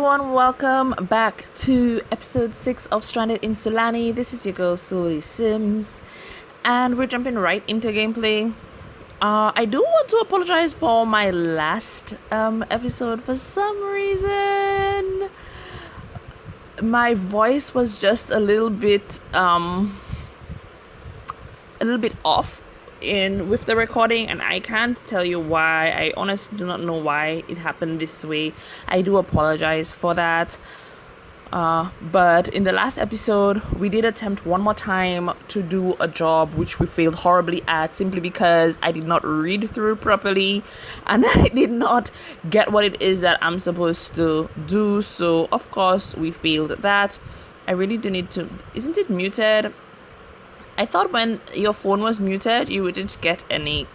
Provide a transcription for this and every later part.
everyone, welcome back to episode 6 of Stranded in Sulani. This is your girl SolieSims, and we're jumping right into gameplay. I do want to apologize for my last episode. For some reason, my voice was just a little bit off in with the recording, and I can't tell you why. I honestly do not know why it happened this way. I do apologize for that. But in the last episode, we did attempt one more time to do a job which we failed horribly at, simply because I did not read through properly and I did not get what it is that I'm supposed to do. So of course we failed at that. I really do need to. Isn't it muted? I thought when your phone was muted, you wouldn't get any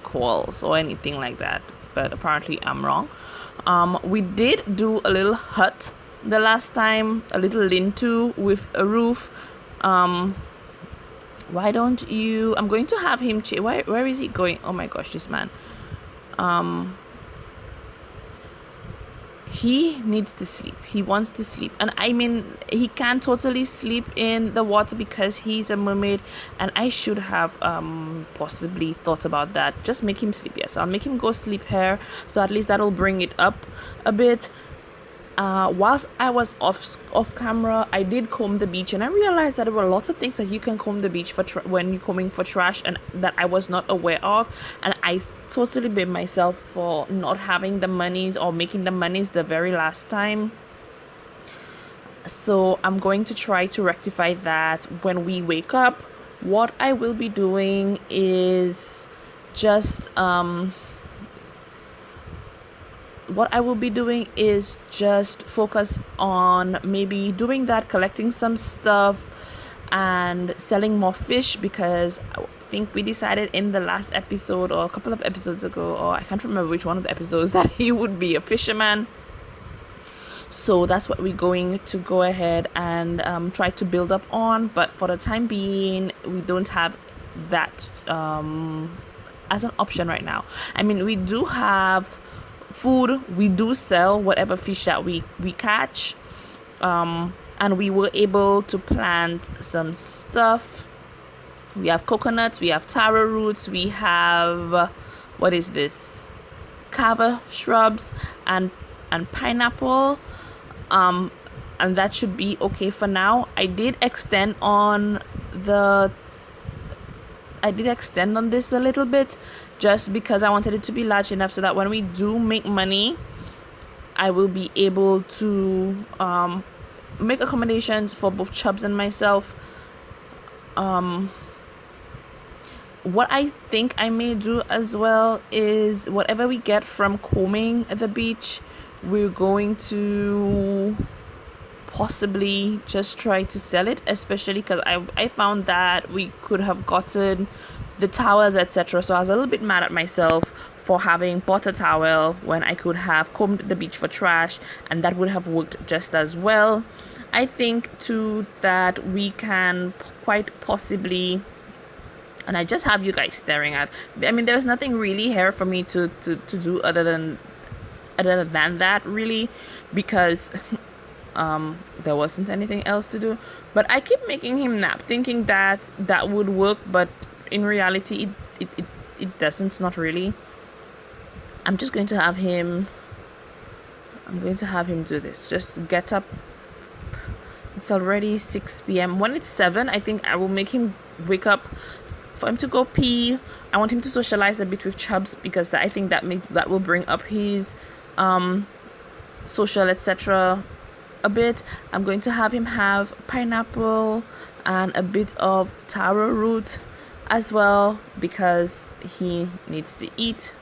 calls or anything like that. But apparently I'm wrong. We did do a little hut the last time, a little lean-to with a roof. Why don't you... I'm going to have him... Where is he going? Oh my gosh, this man. He needs to sleep. He wants to sleep. And I mean, he can't totally sleep in the water because he's a mermaid. And I should have possibly thought about that. Just make him sleep. Yes, I'll make him go sleep here. So at least that'll bring it up a bit. Whilst I was off camera, I did comb the beach, and I realized that there were lots of things that you can comb the beach for when you're combing for trash, and that I was not aware of. And I totally blame myself for not having the monies or making the monies the very last time. So I'm going to try to rectify that when we wake up. What I will be doing is just focus on maybe doing that, collecting some stuff and selling more fish, because I think we decided in the last episode or a couple of episodes ago, or I can't remember which one of the episodes, that he would be a fisherman. So that's what we're going to go ahead and try to build up on. But for the time being, we don't have that as an option right now. I mean, we do have food. We do sell whatever fish that we catch, and we were able to plant some stuff. We have coconuts, we have taro roots, we have what is this, kava shrubs and pineapple, and that should be okay for now. I did extend on this a little bit, just because I wanted it to be large enough so that when we do make money, I will be able to make accommodations for both Chubbs and myself. What I think I may do as well is whatever we get from combing at the beach, we're going to possibly just try to sell it, especially because I found that we could have gotten the towels, etc. So I was a little bit mad at myself for having bought a towel when I could have combed the beach for trash, and that would have worked just as well. I think too that we can quite possibly, and I just have you guys staring at, I mean, there's nothing really here for me to do other than that, really, because there wasn't anything else to do. But I keep making him nap, thinking that would work, but in reality it doesn't. It's not really. I'm going to have him do this. Just get up. It's already 6 p.m. When it's 7, I think I will make him wake up for him to go pee. I want him to socialize a bit with Chubbs, because I think that will bring up his social, etc. a bit. I'm going to have him have pineapple and a bit of taro root as well, because he needs to eat.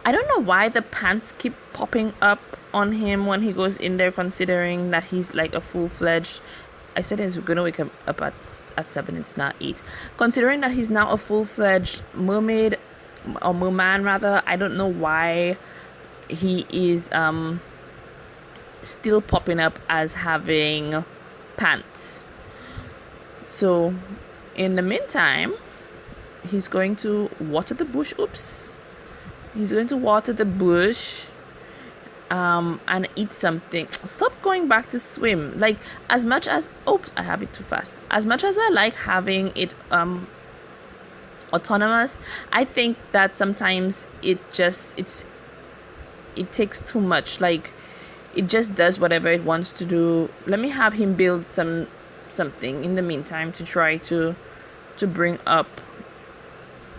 I don't know why the pants keep popping up on him when he goes in there, considering that he's like a full-fledged, I said he's gonna wake him up at 7, it's not 8. Considering that he's now a full-fledged mermaid, or merman rather, I don't know why he is still popping up as having pants. So in the meantime, he's going to water the bush. He's going to water the bush and eat something. Stop going back to swim. Like, as much as, oops, I have it too fast. As much as I like having it autonomous, I think that sometimes it takes too much. Like, it just does whatever it wants to do. Let me have him build something in the meantime to try to bring up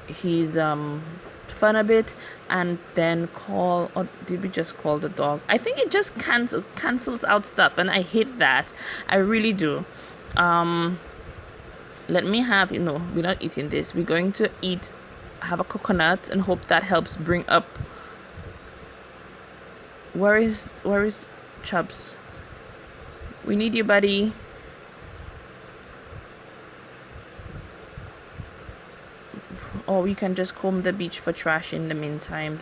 his fun a bit, and then call, or did we just call the dog? I think it just cancels out stuff, and I hate that. I really do. Let me have, we're not eating this. We're going to have a coconut and hope that helps bring up. Where is Chubbs? We need you, buddy. Or we can just comb the beach for trash in the meantime.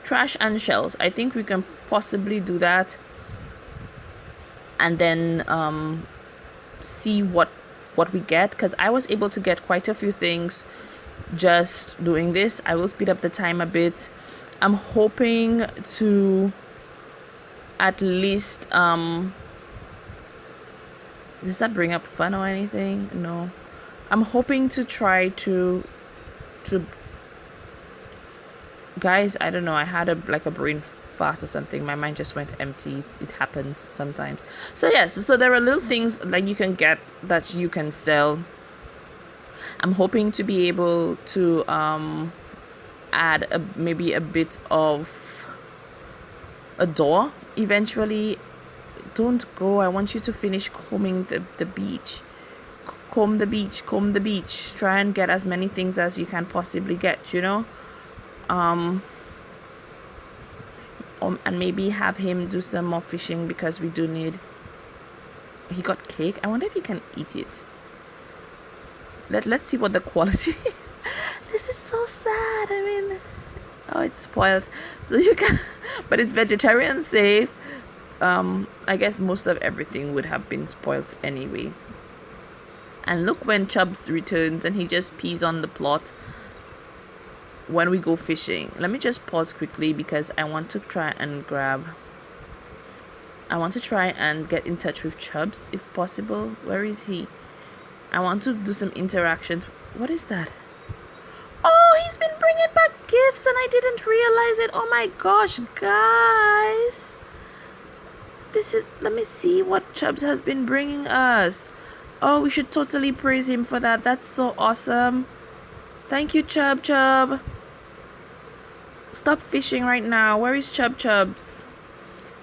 Trash and shells. I think we can possibly do that. And then see what we get. Because I was able to get quite a few things just doing this. I will speed up the time a bit. I'm hoping to at least... does that bring up fun or anything? No. I'm hoping to try to guys, I don't know, I had a brain fart or something. My mind just went empty. It happens sometimes. So yes, so there are little things like you can get that you can sell. I'm hoping to be able to add maybe a bit of a door eventually. Don't go. I want you to finish combing the beach. Comb the beach. Try and get as many things as you can possibly get, and maybe have him do some more fishing, because we do need... He got cake. I wonder if he can eat it. Let's see what the quality... This is so sad. I mean, oh, it's spoiled. So you can... But it's vegetarian safe. I guess most of everything would have been spoiled anyway. And look, when Chubbs returns and he just pees on the plot when we go fishing. Let me just pause quickly because I want to try and get in touch with Chubbs if possible. Where is he? I want to do some interactions. What is that? Oh, he's been bringing back gifts and I didn't realize it. Oh my gosh, guys. Let me see what Chubbs has been bringing us. Oh, we should totally praise him for that. That's so awesome. Thank you, Chubb. Stop fishing right now. Where is Chubbs?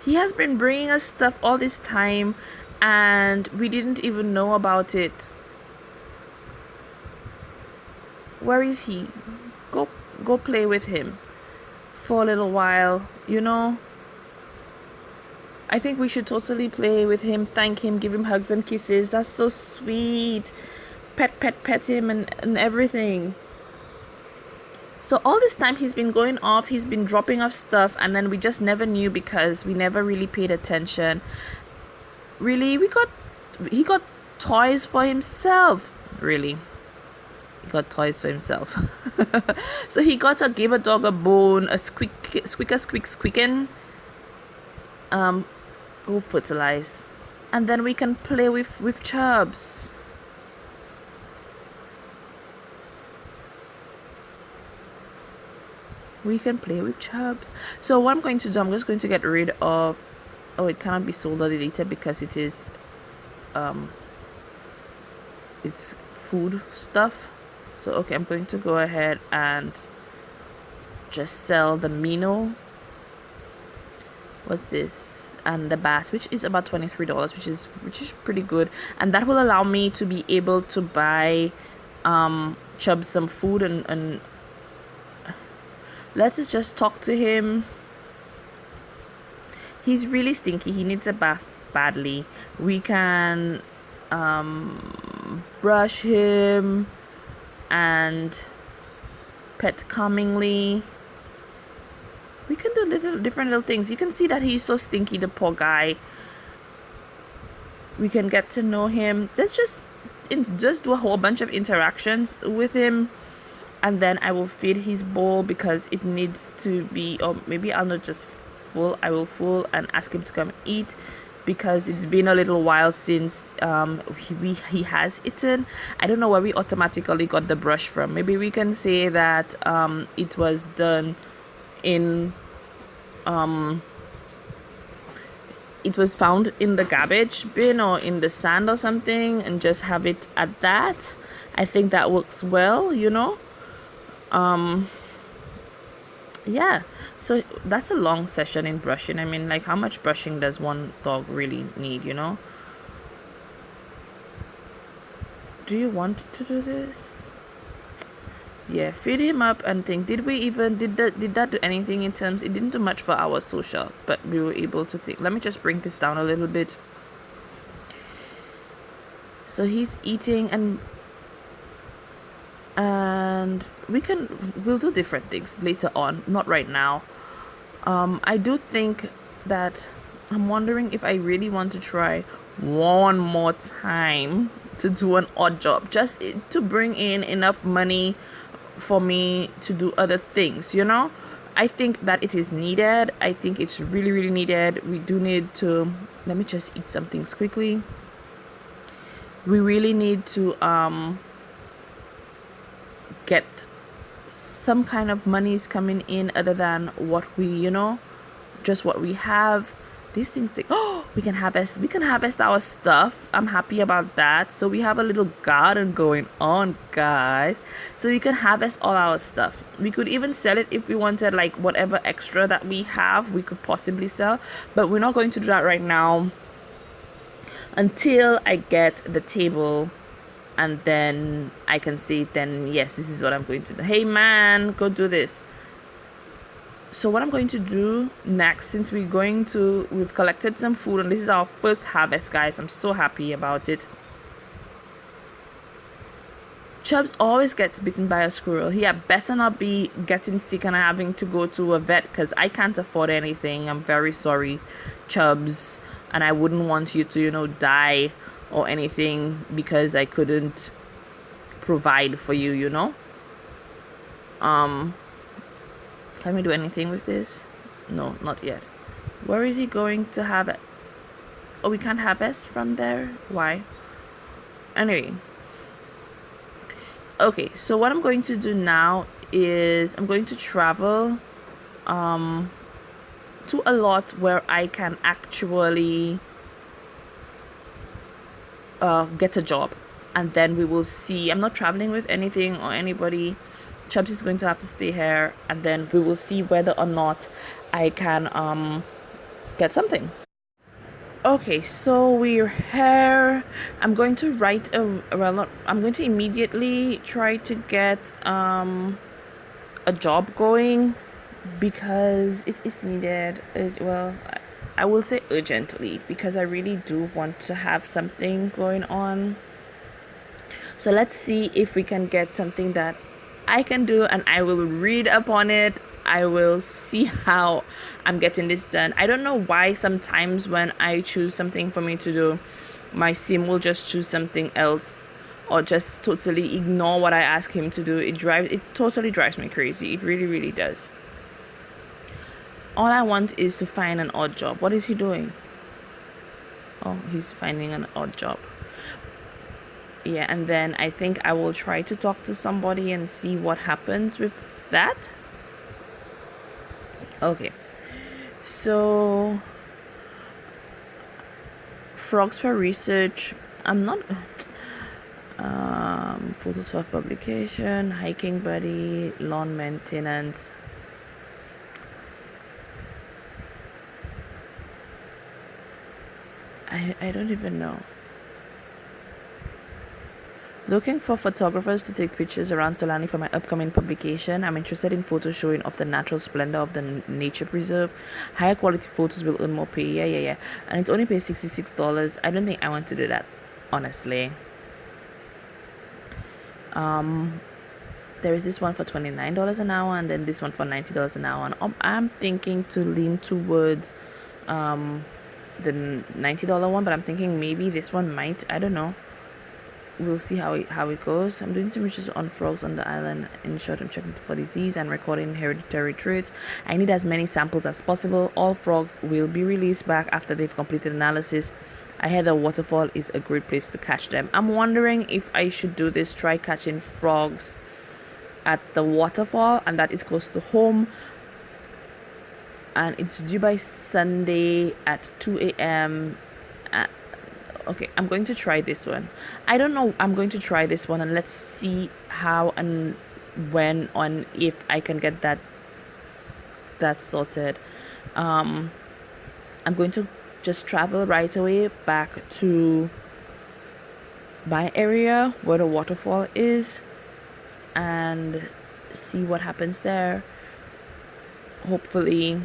He has been bringing us stuff all this time, and we didn't even know about it. Where is he? Go play with him for a little while, I think we should totally play with him, thank him, give him hugs and kisses. That's so sweet. Pet him and everything. So all this time he's been going off, he's been dropping off stuff, and then we just never knew because we never really paid attention. Really, he got toys for himself. Really. He got toys for himself. So he gave a dog a bone, a squeakin'. Go fertilize, and then we can play with Chubbs. We can play with Chubbs. So what I'm going to do, I'm just going to get rid of... Oh, it cannot be sold or deleted because it is it's food stuff. So okay, I'm going to go ahead and just sell the Mino. What's this? And the bass, which is about $23, which is pretty good, and that will allow me to be able to buy Chubb some food, and let's just talk to him. He's really stinky. He needs a bath badly. We can brush him and pet calmingly. We can do different little things. You can see that he's so stinky, the poor guy. We can get to know him. Let's just do a whole bunch of interactions with him, and then I will feed his bowl because it needs to be... Or maybe I'll not just full, I will full and ask him to come eat, because it's been a little while since he has eaten. I don't know where we automatically got the brush from. Maybe we can say that it was done in it was found in the garbage bin or in the sand or something, and just have it at that. I think that works well, yeah. So that's a long session in brushing. I mean, like, how much brushing does one dog really need? Do you want to do this? Yeah, feed him up and think, did that do anything in terms? It didn't do much for our social, but we were able to think. Let me just bring this down a little bit. So he's eating, and we'll do different things later on, not right now. I do think that I'm wondering if I really want to try one more time to do an odd job, just to bring in enough money for me to do other things. I think that it is needed. I think it's really, really needed. We do need to, let me just eat some things quickly. We really need to get some kind of monies coming in other than what we, just what we have. These things take, we can harvest our stuff. I'm happy about that. So we have a little garden going on, guys. So we can harvest all our stuff. We could even sell it if we wanted, like whatever extra that we have, we could possibly sell. But we're not going to do that right now until I get the table, and then I can see, then yes, this is what I'm going to do. Hey man, go do this. So what I'm going to do next, since we've collected some food, and this is our first harvest, guys, I'm so happy about it. Chubbs always gets bitten by a squirrel. He had better not be getting sick and having to go to a vet, because I can't afford anything. I'm very sorry, Chubbs, and I wouldn't want you to, die or anything because I couldn't provide for you, Can we do anything with this? No, not yet. Where is he going to have it? Oh, we can't harvest from there? Why? Anyway. Okay, so what I'm going to do now is I'm going to travel to a lot where I can actually get a job, and then we will see. I'm not traveling with anything or anybody. Chubbs is going to have to stay here, and then we will see whether or not I can get something. Okay, so we're here. I'm going to I'm going to immediately try to get a job going, because it is needed. I will say urgently, because I really do want to have something going on. So let's see if we can get something that I can do, and I will read upon it. I will see how I'm getting this done. I don't know why sometimes when I choose something for me to do, my sim will just choose something else, or just totally ignore what I ask him to do. It totally drives me crazy. It really, really does. All I want is to find an odd job. What is he doing? Oh, he's finding an odd job. Yeah, and then I think I will try to talk to somebody and see what happens with that. Okay, so frogs for research. I'm not photos for publication, hiking buddy, lawn maintenance. I don't even know. Looking for photographers to take pictures around Sulani for my upcoming publication. I'm interested in photos showing off the natural splendor of the nature preserve. Higher quality photos will earn more pay. Yeah. And it only pays $66. I don't think I want to do that, honestly. There is this one for $29 an hour, and then this one for $90 an hour. And I'm thinking to lean towards the $90 one, but I'm thinking maybe this one might. I don't know. we'll see how it goes. I'm doing some research on frogs on the island. In short, I'm checking for disease and recording hereditary traits. I need as many samples as possible. All frogs will be released back after they've completed analysis. I heard the waterfall is a great place to catch them. I'm wondering if I should do this, try catching frogs at the waterfall, and that is close to home. And it's due by Sunday at 2 a.m. Okay, I'm going to try this one. I don't know. I'm going to try this one and let's see how and when and if I can get that sorted. I'm going to just travel right away back to my area where the waterfall is and see what happens there. Hopefully,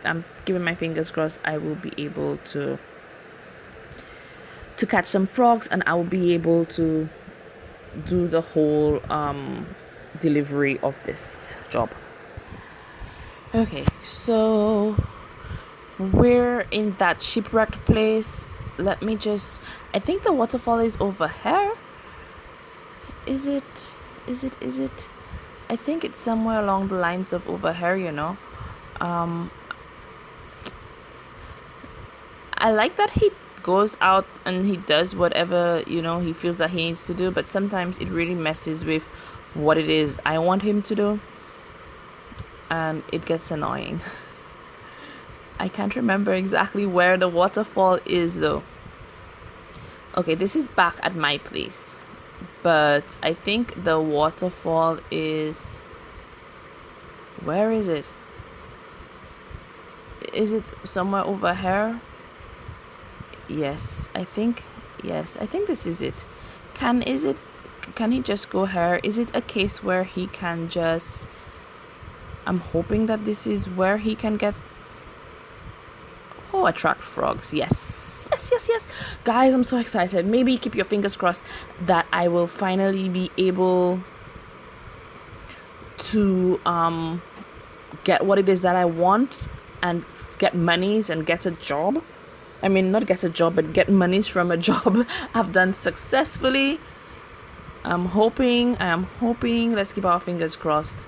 I'm giving my fingers crossed, I will be able to catch some frogs and I will be able to do the whole delivery of this job. Okay, so we're in that shipwrecked place. Let me just, I think the waterfall is over here. Is it? I think it's somewhere along the lines of over here, you know. I like that he goes out and he does whatever, you know, he feels that he needs to do, but sometimes it really messes with what it is I want him to do, and it gets annoying. I can't remember exactly where the waterfall is though. Okay, this is back at my place, but I think the waterfall is, where is it? Is it somewhere over here? Yes, I think this is it. Can he just go here? Is it a case where he can just, I'm hoping that this is where he can get, attract frogs. Yes. Guys, I'm so excited. Maybe keep your fingers crossed that I will finally be able to get what it is that I want and get monies and get a job. I mean, not get a job, but get monies from a job I've done successfully. I am hoping. Let's keep our fingers crossed.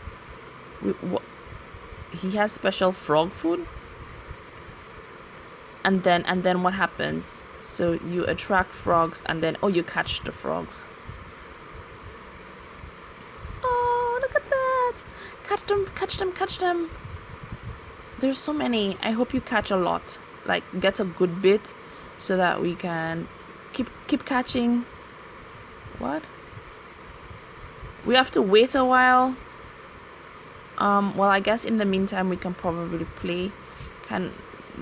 He has special frog food. And then what happens? So you attract frogs and then, you catch the frogs. Oh, look at that. Catch them. There's so many. I hope you catch a lot. Like, get a good bit so that we can keep catching. What? We have to wait a while. Well, I guess in the meantime we can probably play.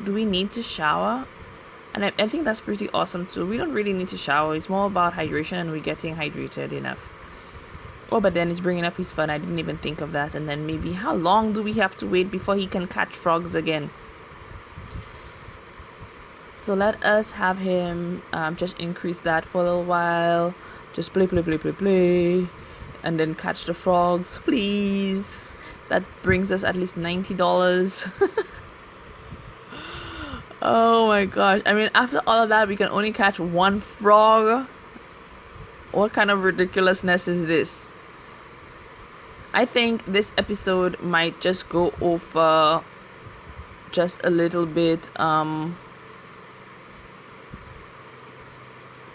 Do we need to shower? And I think that's pretty awesome too. We don't really need to shower. It's more about hydration and we're getting hydrated enough. Oh, but then it's bringing up his fun. I didn't even think of that. And then maybe how long do we have to wait before he can catch frogs again? So let us have him just increase that for a little while. Just play. And then catch the frogs, please. That brings us at least $90. Oh my gosh. I mean, after all of that, we can only catch one frog. What kind of ridiculousness is this? I think this episode might just go over just a little bit.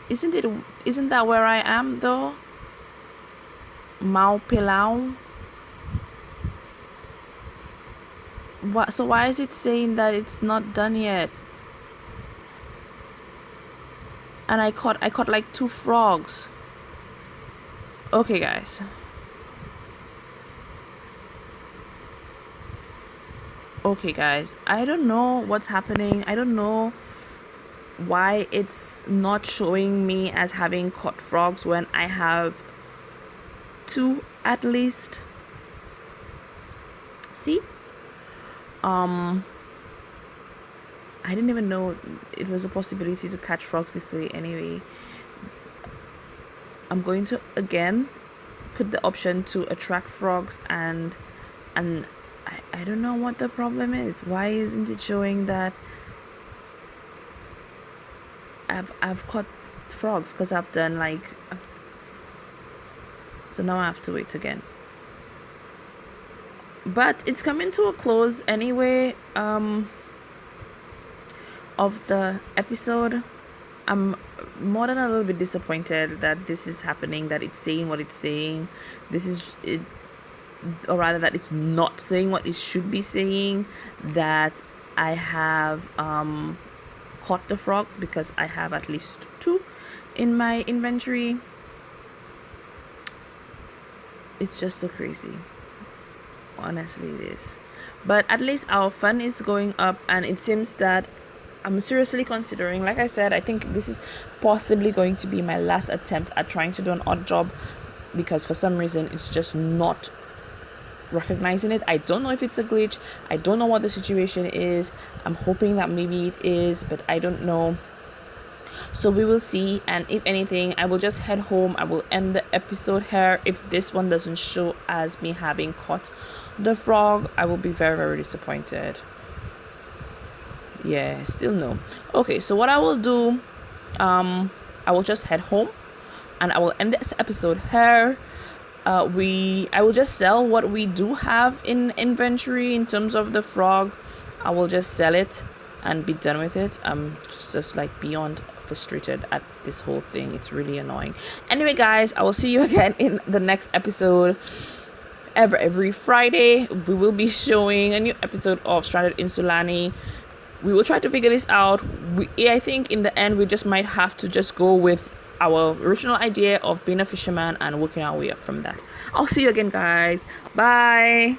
Isn't that where I am though? Mau Pilau. So why is it saying that it's not done yet? And I caught like 2 frogs. Okay, guys. I don't know what's happening. I don't know why it's not showing me as having caught frogs when I have 2 at least. See? I didn't even know it was a possibility to catch frogs this way anyway. I'm going to again put the option to attract frogs and I don't know what the problem is. Why isn't it showing that I've caught frogs because I've done like, so now I have to wait again. But it's coming to a close anyway, of the episode. I'm more than a little bit disappointed that this is happening, that it's saying what it's saying. This is it, or rather that it's not saying what it should be saying. That I have caught the frogs, because I have at least 2 in my inventory. It's just so crazy. Honestly, it is. But at least our fun is going up, and it seems that I'm seriously considering, like I said, I think this is possibly going to be my last attempt at trying to do an odd job, because for some reason it's just not recognizing it. I don't know if it's a glitch. I don't know what the situation is. I'm hoping that maybe it is, but I don't know. So we will see, and if anything, I will just head home. I will end the episode here. If this one doesn't show as me having caught the frog, I will be very, very disappointed. Yeah, still no. Okay, so what I will do, I will just head home, and I will end this episode here. I will just sell what we do have in inventory in terms of the frog. I will just sell it and be done with it. I'm just like beyond frustrated at this whole thing. It's really annoying. Anyway, guys, I will see you again in the next episode. Every Friday we will be showing a new episode of Stranded in Sulani. We will try to figure this out. I think in the end we just might have to just go with our original idea of being a fisherman and working our way up from that. I'll see you again, guys. Bye.